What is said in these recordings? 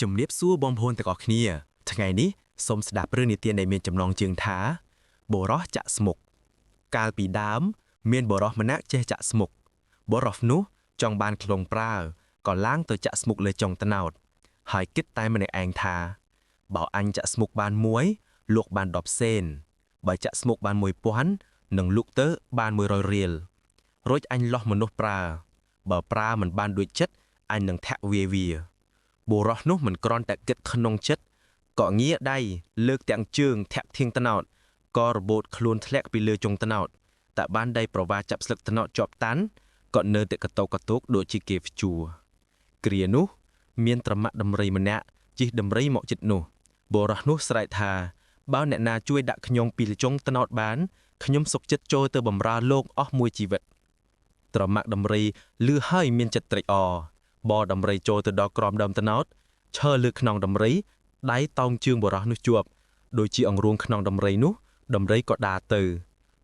ជំរាបសួរបបងប្អូនទាំងអស់គ្នាថ្ងៃនេះសូមស្ដាប់រឿងនិទានដែលមានចំណងជើងថាបុរសចាក់ស្មុគកាលពីដើមមានបុរសម្នាក់ចេះចាក់ស្មុគបុរសនោះចង់បានខ្លងប្រើក៏ឡើងទៅចាក់ស្មុគលើចុងត្នោតហើយគិតតែម្នាក់ឯងថាបើអញចាក់ស្មុគបានមួយលក់បាន10សេនបើចាក់ស្មុគបាន1000នឹងលក់ទៅបាន100រៀលរួចអញលោះមនុស្សប្រើបើប្រើមិនបានដូចចិត្តអញនឹងធាក់វាបុរសនោះមិនគ្រាន់តែគិតក្នុងចិត្តក៏ងាដៃលើកទាំងជើងធាក់ធៀងត្នោតក៏របូតខ្លួនធ្លាក់ពីលើចុងត្នោតតែបានដៃប្រវាចាប់ស្លឹកត្នោតជាប់តាន់ក៏នៅតែកតោកតោកដូចជាគេព្យួរគ្រានោះមានត្រម៉ាក់ដំរីម្នាក់ជិះដំរីមកជិតនោះបុរសនោះស្រែកថាបើអ្នកណាជួយដាក់ខ្ញុំពីចុងត្នោតបានខ្ញុំសុខចិត្តចូលទៅបម្រើលោកអស់មួយជីវិតត្រម៉ាក់ដំរីលឺហើយមានចិត្តត្រេកអរបរដំរីចូលទៅដល់ក្រោមដើមត្នោតឈើលើខ្នងដំរីដៃតោងជើងបុរសនោះជាប់ដូចជាអង្រួងខ្នងដំរីនោះដំរីក៏ដើរទៅ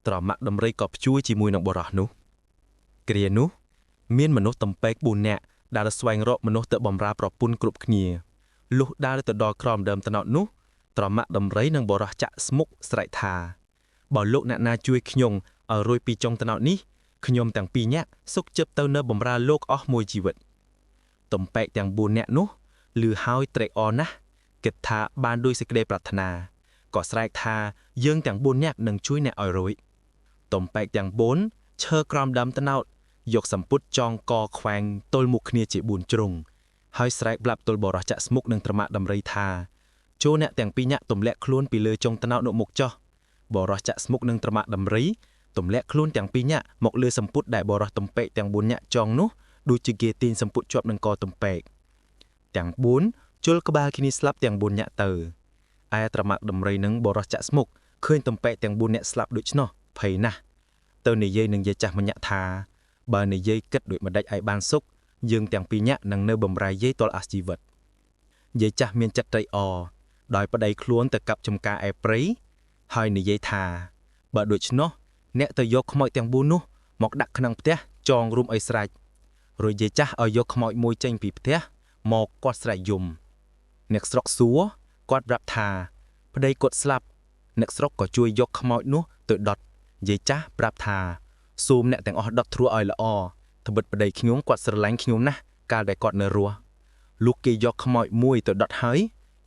ត្រម៉ាក់ដំរីក៏ព្យួរជាមួយនឹងបុរសនោះគ្រានោះមានមនុស្សទំពេក4នាក់ដើរស្វែងរកមនុស្សទៅបម្រើប្រពន្ធគ្រប់គ្នាលុះដើរទៅដល់ក្រោមដើមត្នោតនោះត្រម៉ាក់ដំរីនិងបុរសចាក់ស្មុគស្រែកថាបើលោកអ្នកណាជួយខ្ញុំឲ្យរួចពីចុងត្នោតនេះខ្ញុំទាំងពីរនាក់សុខចិត្តទៅនៅបម្រើលោកអស់មួយជីវិតទំពេកទាំង4នាក់នោះឮហើយត្រេកអរណាស់គិតថាបានដោយសេចក្តីប្រាថ្នាក៏ស្រែកថាយើងទាំង4នាក់នឹងជួយអ្នកឲ្យរួចទំពេកទាំង4ឈើក្រោមដើមត្នោតយកសម្ពុតចងកខ្វែងទល់មុខគ្នាជា4ជ្រុងហើយស្រែកប្រាប់ទល់បរោះចាក់ស្មុគនឹងត្រម៉ាក់ដំរីថាចូលអ្នកទាំងពីរនាក់ទម្លាក់ខ្លួនពីលើចុងត្នោតនោះមុខចុះបរោះចាក់ស្មុគនឹងត្រម៉ាក់ដំរីទម្លាក់ខ្លួនទាំងពីរនាក់មកលើសម្ពុតដែលបរោះទំពេកទាំង4នាក់ចងនោះដូចជាគេទាញសម្ពុតជាប់នឹងកទំពេកទាំង4ជុលក្បាលគ្នាស្លាប់ទាំង4នាក់ទៅឯត្រម៉ាក់ដំរីនឹងបរោះចាក់ស្មុគឃើញទំពេកទាំង4នាក់ស្លាប់ដូច្នោះភ័យណាស់ទៅនិយាយនឹងយាយចាស់ម្នាក់ថាបើនិយាយគិតដូចម្ដេចឲ្យបានសុខយើងទាំងពីរនាក់នឹងនៅបំរើយាយទាល់អស់ជីវិតយាយចាស់មានចិត្តត្រេកអរដោយប្តីខ្លួនទៅកាប់ចំការឯព្រៃហើយនិយាយថាបើដូច្នោះអ្នកទៅយកខ្មោចទាំង4នោះមកដាក់ក្នុងផ្ទះចងរួមឲ្យស្រេចរួចយាយចាស់ឲ្យយកខ្មោចមួយចេញពីផ្ទះមកគាត់ស្រែកយំអ្នកស្រុកសួរគាត់ប្រាប់ថាប្តីគាត់ស្លាប់អ្នកស្រុកក៏ជួយយកខ្មោចនោះទៅដុតយាយចាស់ប្រាប់ថាសូមអ្នកទាំងអស់ដុតធัวឲ្យល្អត្បិតប្តីខ្ញុំគាត់ស្រឡាញ់ខ្ញុំណាស់កាលដែលគាត់នៅរស់លុះគេយកខ្មោចមួយទៅដុតហើយ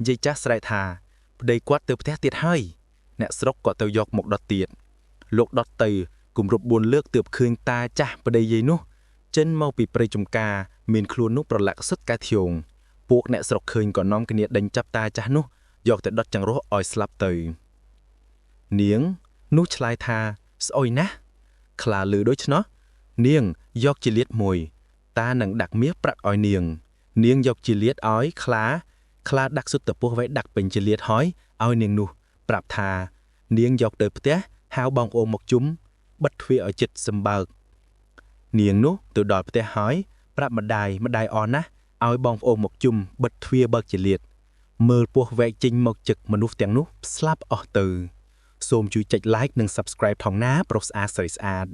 យាយចាស់ស្រែកថាប្តីគាត់ទៅផ្ទះទៀតហើយអ្នកស្រុកក៏ទៅយកមកដុតទៀតលោកដុតទៅគម្រប់4លើកទើបឃើញតាចាស់ប្តីយាយនោះចិនមកពីព្រៃចំការមានខ្លួននោះប្រឡាក់សុទ្ធកាធៀងពួកអ្នកស្រុកឃើញក៏នាំគ្នាដេញចាប់តាចាស់នោះយកទៅដុតចង្រោះឲ្យស្លាប់ទៅនាងនោះឆ្លើយថាស្អុយណាស់ខ្លាលឺដូច្នោះនាងយកជាលៀតមួយតានឹងដាក់មាសប្រាក់ឲ្យនាងយកជាលៀតឲ្យខ្លាដាក់សុទ្ធតពោះវែដាក់ពេញជាលៀតហើយឲ្យនាងនោះប្រាប់ថានាងយកទៅផ្ទះហៅបងប្អូនមកជុំបិទទ្វារឲ្យជិតសម្បើកនាងនោះទៅដល់ផ្ទះហើយប្រាប់ម្ដាយអរណាស់ឲ្យបងប្អូនមកជុំបិទទ្វារបើកជាលៀតមើលពោះវែកចេញមកចឹកមនុស្សទាំងនោះស្លាប់អស់ទៅសូមជួយចុច like និង subscribe ថងណាប្រុសស្អាតស្រីស្អាត